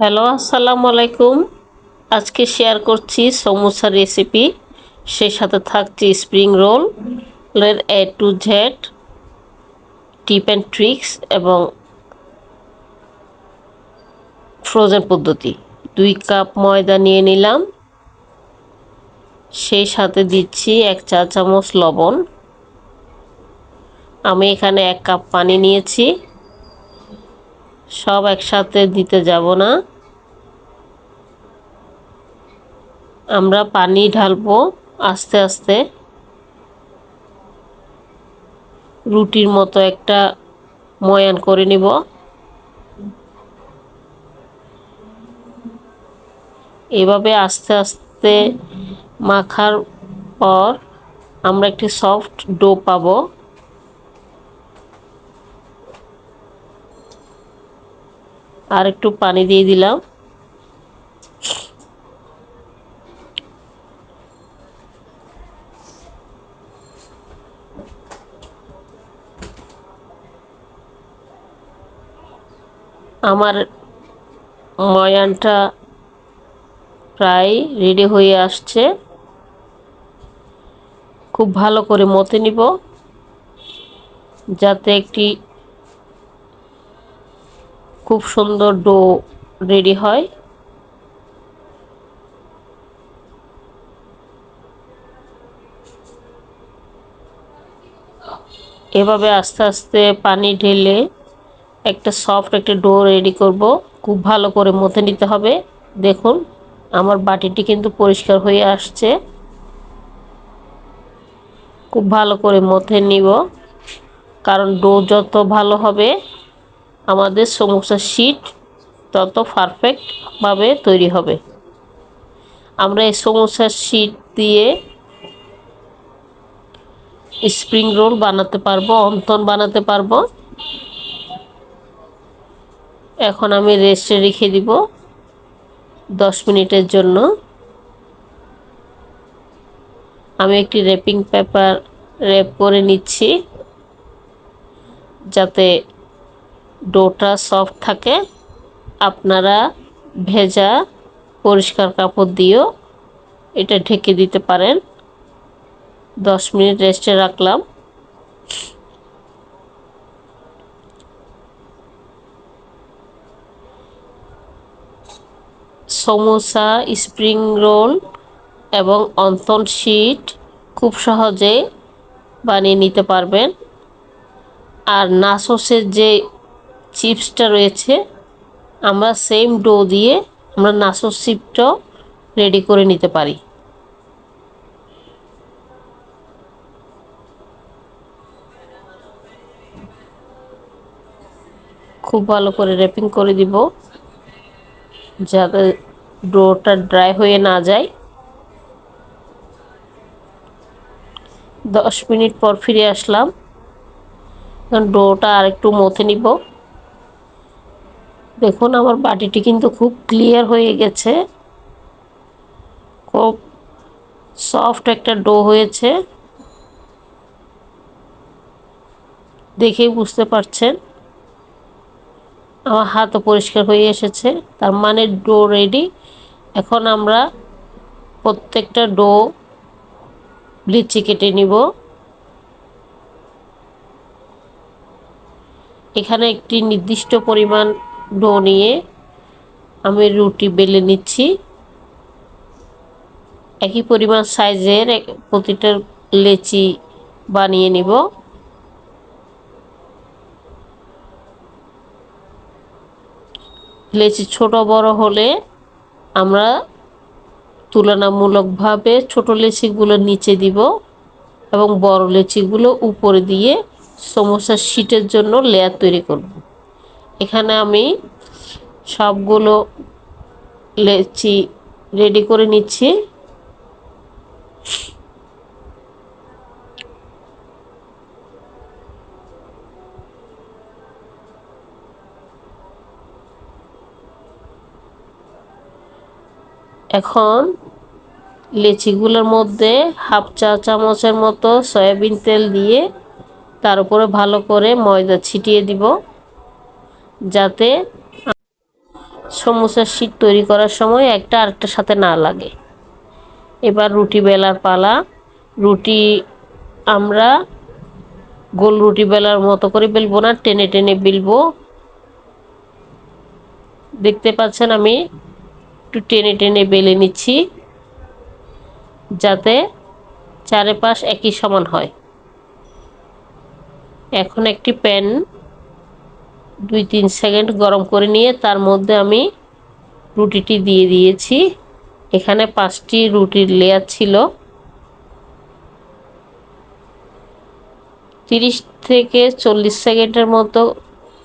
Hello, আসসালামু আলাইকুম। আজকে শেয়ার করছি সমোসা রেসিপি, সেই সাথে থাকছে স্প্রিং রোল এর A to Z tip and tricks এবং ফ্রোজেন পদ্ধতি। 2 কাপ ময়দা নিয়ে নিলাম, সেই সাথে দিচ্ছি 1 চা চামচ লবণ। আমি এখানে 1 কাপ পানি নিয়েছি, সব একসাথে দিতে যাব না, আমরা পানি ঢালবো আস্তে আস্তে। রুটির মতো একটা ময়ান করে নিব। এভাবে আস্তে আস্তে মাখার পর আমরা একটি সফট ডো পাবো। আর একটু পানি দিয়ে দিলাম। আমার ময়ানটা প্রায় রেডি হয়ে আসছে। খুব ভালো করে মথে নিব যাতে একটি খুব সুন্দর ডো রেডি হয়। এভাবে আস্তে আস্তে পানি ঢেলে একটা সফট একটা ডো রেডি করব। খুব ভালো করে মথে নিতে হবে। দেখুন আমার বাটিটি কিন্তু পরিষ্কার হয়ে আসছে। খুব ভালো করে মথে নিব, কারণ ডো যত ভালো হবে আমাদের সমোসার শীট তত পারফেক্টভাবে তৈরি হবে। আমরা এই সমোসার শীট দিয়ে স্প্রিং রোল বানাতে পারবো, অন্তন বানাতে পারবো। এখন আমি রেস্টে রেখে দিব 10 মিনিটের জন্য। আমি একটি র্যাপিং পেপার র্যাপ করে নিচ্ছি যাতে ডোটা সফট থাকে। আপনারা ভেজা পরিষ্কার কাপড় দিয়েও এটা ঢেকে দিতে পারেন। 10 মিনিট রেস্টে রাখলাম। সমোসা, স্প্রিং রোল এবং অন্তন শীট খুব সহজে বানিয়ে নিতে পারবেন। আর নাসোসের যে চিপসটা রয়েছে, আমরা সেম ডো দিয়ে আমরা নাসোস চিপটাও রেডি করে নিতে পারি। খুব ভালো করে র্যাপিং করে দিব যাতে ডোটা ড্রাই হয়ে না যায়। 10 মিনিট পর ফিরে আসলাম। ডোটা আর একটু মথে নিব। দেখুন আমার বাটিটি কিন্তু খুব ক্লিয়ার হয়ে গেছে। খুব সফট একটা ডো হয়েছে, দেখেই বুঝতে পারছেন। আমার হাতও পরিষ্কার হয়ে এসেছে, তার মানে ডো রেডি। এখন আমরা প্রত্যেকটা ডো লিচি কেটে নিব। এখানে একটি নির্দিষ্ট পরিমাণ ডো নিয়ে আমি রুটি বেলে নিচ্ছি। একই পরিমাণ সাইজের প্রতিটা লেচি বানিয়ে নিব। লেচি ছোট বড় হলে আমরা তুলনামূলকভাবে ছোট লেচিগুলো নিচে দিব এবং বড় লেচিগুলো উপরে দিয়ে সমোসার শীটের জন্য লেয়ার তৈরি করব। এখানে আমি সবগুলো লেচি রেডি করে নিচ্ছি। এখন লেচিগুলোর মধ্যে 1/2 চা চামচের মতো সয়াবিন তেল দিয়ে তার উপরে ভালো করে ময়দা ছিটিয়ে দিব যাতে সমোসার শীট তৈরি করার সময় একটা আরেকটার সাথে না লাগে। এবার রুটি বেলার পালা। রুটি আমরা গোল রুটি বেলার মতো করে বেলবো না, টেনে টেনে বেলবো। দেখতে পাচ্ছেন আমি একটু টেনে টেনে বেলে নিচ্ছি যাতে চারপাশ একই সমান হয়। এখন একটি প্যান 2-3 সেকেন্ড গরম করে নিয়ে তার মধ্যে আমি রুটিটি দিয়ে দিয়েছি। এখানে 5টি রুটির লেয়ার ছিল। 30 থেকে 40 সেকেন্ডের মতো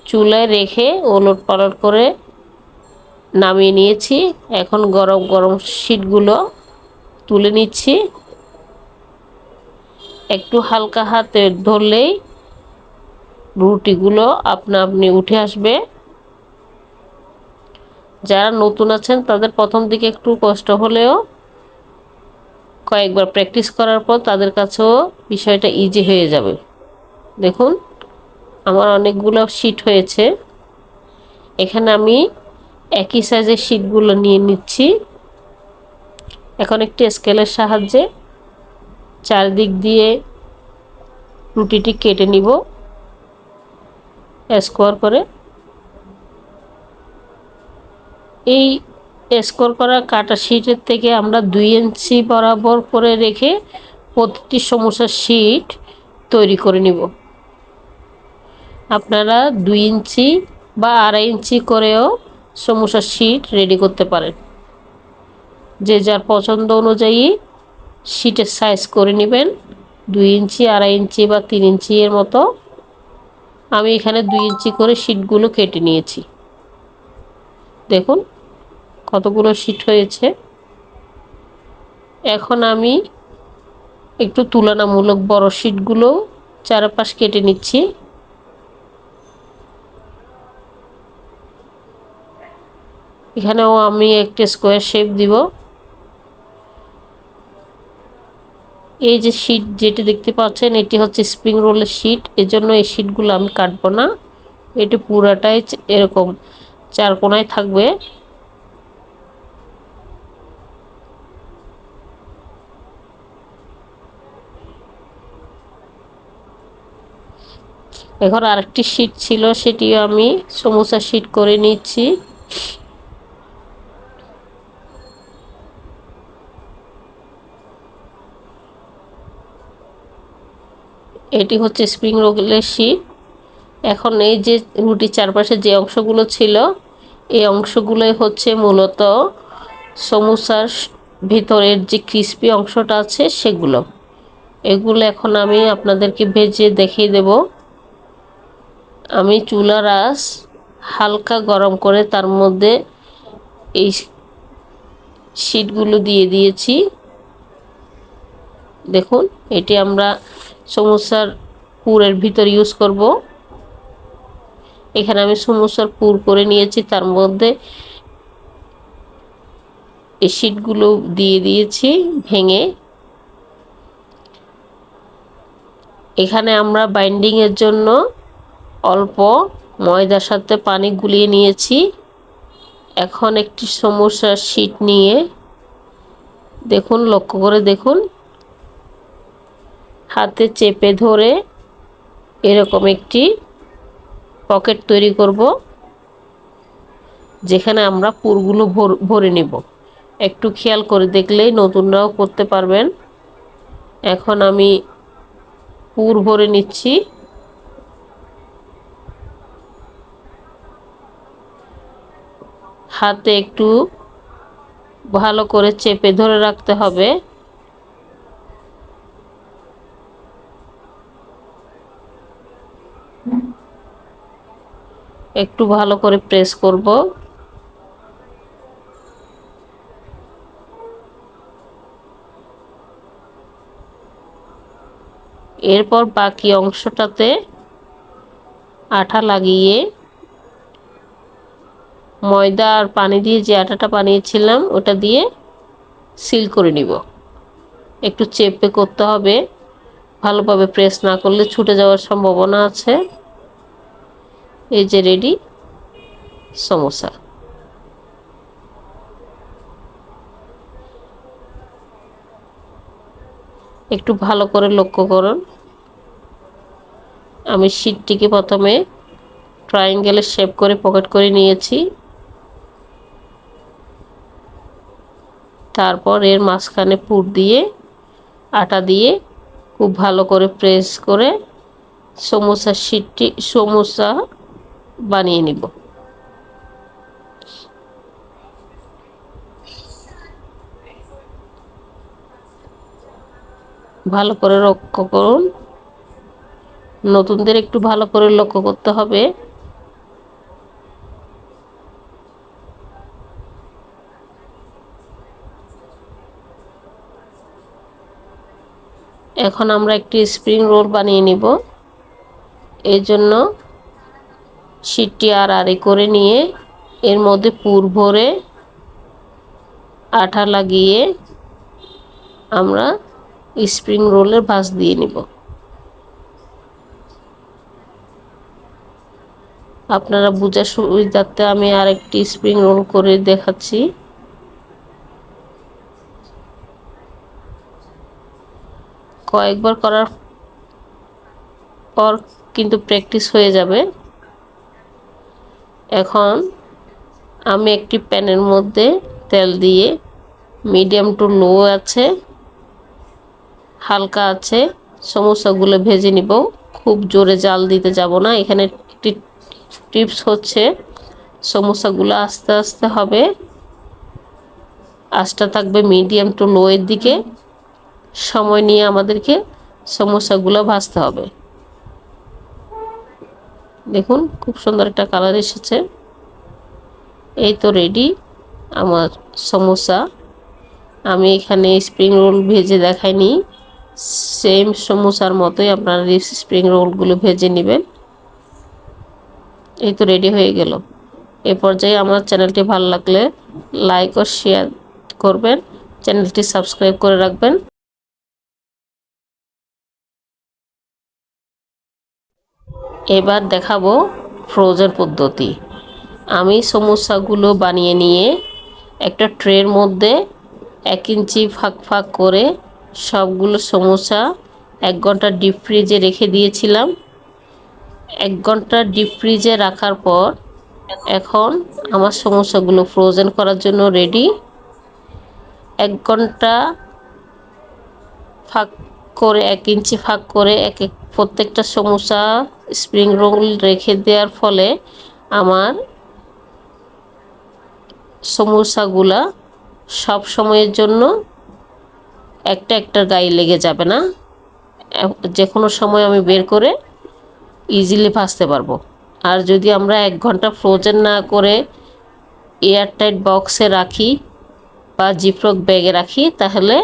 চুলায় রেখে ওলট পালট করে নামিয়ে নিয়েছি। এখন গরম গরম শীটগুলো তুলে নিচ্ছি। একটু হালকা হাতে ধরলেই রুটিগুলো আপনা আপনি উঠে আসবে। যারা নতুন আছেন তাদের প্রথম দিকে একটু কষ্ট হলেও কয়েকবার প্র্যাকটিস করার পর তাদের কাছেও বিষয়টা ইজি হয়ে যাবে। দেখুন আমার অনেকগুলো শীট হয়েছে। এখানে আমি একই সাইজের শীটগুলো নিয়ে নিচ্ছি। এখন একটি স্কেলের সাহায্যে চারদিক দিয়ে রুটিটি কেটে নিব স্কোয়ার করে। এই স্কোয়ার করা কাটা শীটের থেকে আমরা 2 ইঞ্চি বরাবর করে রেখে প্রতিটি সমোসার শীট তৈরি করে নিব। আপনারা 2 ইঞ্চি বা 2.5 ইঞ্চি করেও সমোসার শীট রেডি করতে পারেন। যে যার পছন্দ অনুযায়ী শীটের সাইজ করে নেবেন। 2 ইঞ্চি, 2.5 ইঞ্চি বা 3 ইঞ্চি এর মতো। আমি এখানে 2 ইঞ্চি করে শীটগুলো কেটে নিয়েছি। দেখুন কতগুলো শীট হয়েছে। এখন আমি একটু তুলনামূলক বড় শীটগুলো চারপাশ কেটে নিচ্ছি। এখানেও আমি একটা স্কোয়ার শেপ দিব। এই যে শীট যেটি দেখতে পাচ্ছেন এটি হচ্ছে স্প্রিং রোলের শীট, এজন্য এই শীটগুলো আমি কাটবো না। এটি পুরাটাই এরকম 4 কোণায় থাকবে। এখন আরেকটি শীট ছিল, সেটি আমি সমোসা শীট করে নিচ্ছি। এটি হচ্ছে স্প্রিং রোলের শীট। এখন এই যে রুটির চারপাশে যে অংশগুলো ছিল এই অংশগুলোই হচ্ছে মূলত সমোসার ভিতরের যে ক্রিস্পি অংশটা আছে সেগুলো। এগুলো এখন আমি আপনাদেরকে ভেজে দেখিয়ে দেব। আমি চুলার আঁচ হালকা গরম করে তার মধ্যে এই শীটগুলো দিয়ে দিয়েছি। দেখুন এটি আমরা সমোসার পুরের ভিতর ইউজ করব। এখানে আমি সমোসার পুর করে নিয়েছি, তার মধ্যে এই শীটগুলো দিয়ে দিয়েছি ভেঙে। এখানে আমরা বাইন্ডিং এর জন্য অল্প ময়দার সাথে পানি গুলিয়ে নিয়েছি। এখন একটি সমোসার শীট নিয়ে দেখুন, লক্ষ্য করে দেখুন, হাতে চেপে ধরে এরকম একটি পকেট তৈরি করব যেখানে আমরা পুরগুলো ভরে নেব। একটু খেয়াল করে দেখলেই নতুনরাও করতে পারবেন। এখন আমি পুর ভরে নিচ্ছি। হাতে একটু ভালো করে চেপে ধরে রাখতে হবে। একটু ভালো করে প্রেস করব। এরপর বাকি অংশটাতে আঠা লাগিয়ে ময়দা আর পানি দিয়ে যে আটাটা বানিয়েছিলাম ওটা দিয়ে সিল করে নিব। একটু চেপে করতে হবে, ভালোভাবে প্রেস না করলে ছুটে যাওয়ার সম্ভাবনা আছে। এই যে রেডি সমোসা। একটু ভালো করে লক্ষ্য করুন। আমি শীটটিকে প্রথমে ট্রায়াঙ্গেলের শেপ করে পকেট করে নিয়েছি, তারপর এর মাঝখানে পুর দিয়ে আটা দিয়ে খুব ভালো করে প্রেস করে সমোসা বানিয়ে নিব। ভালো করে লক্ষ্য করুন, নতুনদের একটু ভালো করে লক্ষ্য করতে হবে। এখন আমরা একটি স্প্রিং রোল বানিয়ে নিব। এর জন্য শীটটি আড়াআড়ি করে নিয়ে এর মধ্যে পুর ভরে আঠা লাগিয়ে আমরা স্প্রিং রোলের ভাঁজ দিয়ে নিব। আপনারা বোঝার সুবিধার্থে আমি আরেকটি স্প্রিং রোল করে দেখাচ্ছি। কয়েকবার করার পর কিন্তু প্র্যাকটিস হয়ে যাবে। এখন আমি একটি প্যানের মধ্যে তেল দিয়ে মিডিয়াম টু লো আছে হালকা আছে সমোসাগুলো ভেজে নিব। খুব জোরে জাল দিতে যাব না। এখানে একটি টিপস হচ্ছে সমোসাগুলো আস্তে আস্তে হবে, আঁচটা থাকবে মিডিয়াম টু লো এর দিকে। সময় নিয়ে আমাদেরকে সমোসাগুলো ভাজতে হবে। দেখুন খুব সুন্দর একটা কালার এসেছে। এই তো রেডি আমার সমোসা। আমি এখানে স্প্রিং রোল ভেজে দেখাইনি, সেম সমোসার মতোই আপনারা স্প্রিং রোলগুলো ভেজে নেবেন। এই তো রেডি হয়ে গেল। এ পর্যায়ে আমার চ্যানেলটি ভালো লাগলে লাইক ও শেয়ার করবেন, চ্যানেলটি সাবস্ক্রাইব করে রাখবেন। এবার দেখাবো ফ্রোজেন পদ্ধতি। আমি সমোসাগুলো বানিয়ে নিয়ে একটা ট্রের মধ্যে 1 ইঞ্চি ফাঁক ফাঁক করে সবগুলো সমোসা 1 ঘন্টা ডিপ ফ্রিজে রেখে দিয়েছিলাম। 1 ঘন্টা ডিপ ফ্রিজে রাখার পর এখন আমার সমোসাগুলো ফ্রোজেন করার জন্য রেডি। 1 ঘন্টা ফাঁক করে 1 ইঞ্চি ফাঁক করে প্রত্যেকটা সমোসা স্প্রিং রোল রেখে দেওয়ার ফলে আমার সমোসাগুলা সব সময়ের জন্য একটা একটার গায়ে লেগে যাবে না। যে কোনো সময় আমি বের করে ইজিলি ভাজতে পারবো। আর যদি আমরা 1 ঘন্টা ফ্রোজেন না করে এয়ারটাইট বক্সে রাখি বা জিপলক ব্যাগে রাখি তাহলে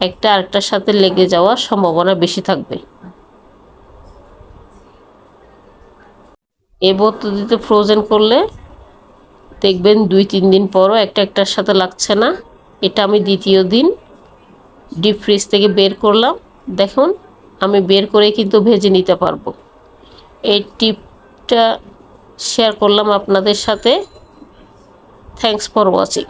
একটা আরেকটার সাথে লেগে যাওয়ার সম্ভাবনা বেশি থাকবে। এই পদ্ধতিতে ফ্রোজেন করলে দেখবেন 2-3 দিন পরও একটা একটার সাথে লাগছে না। এটা আমি দ্বিতীয় দিন ডিপ ফ্রিজ থেকে বের করলাম। দেখুন আমি বের করে কিন্তু ভেজে নিতে পারবো। এই টিপটা শেয়ার করলাম আপনাদের সাথে। Thanks for watching.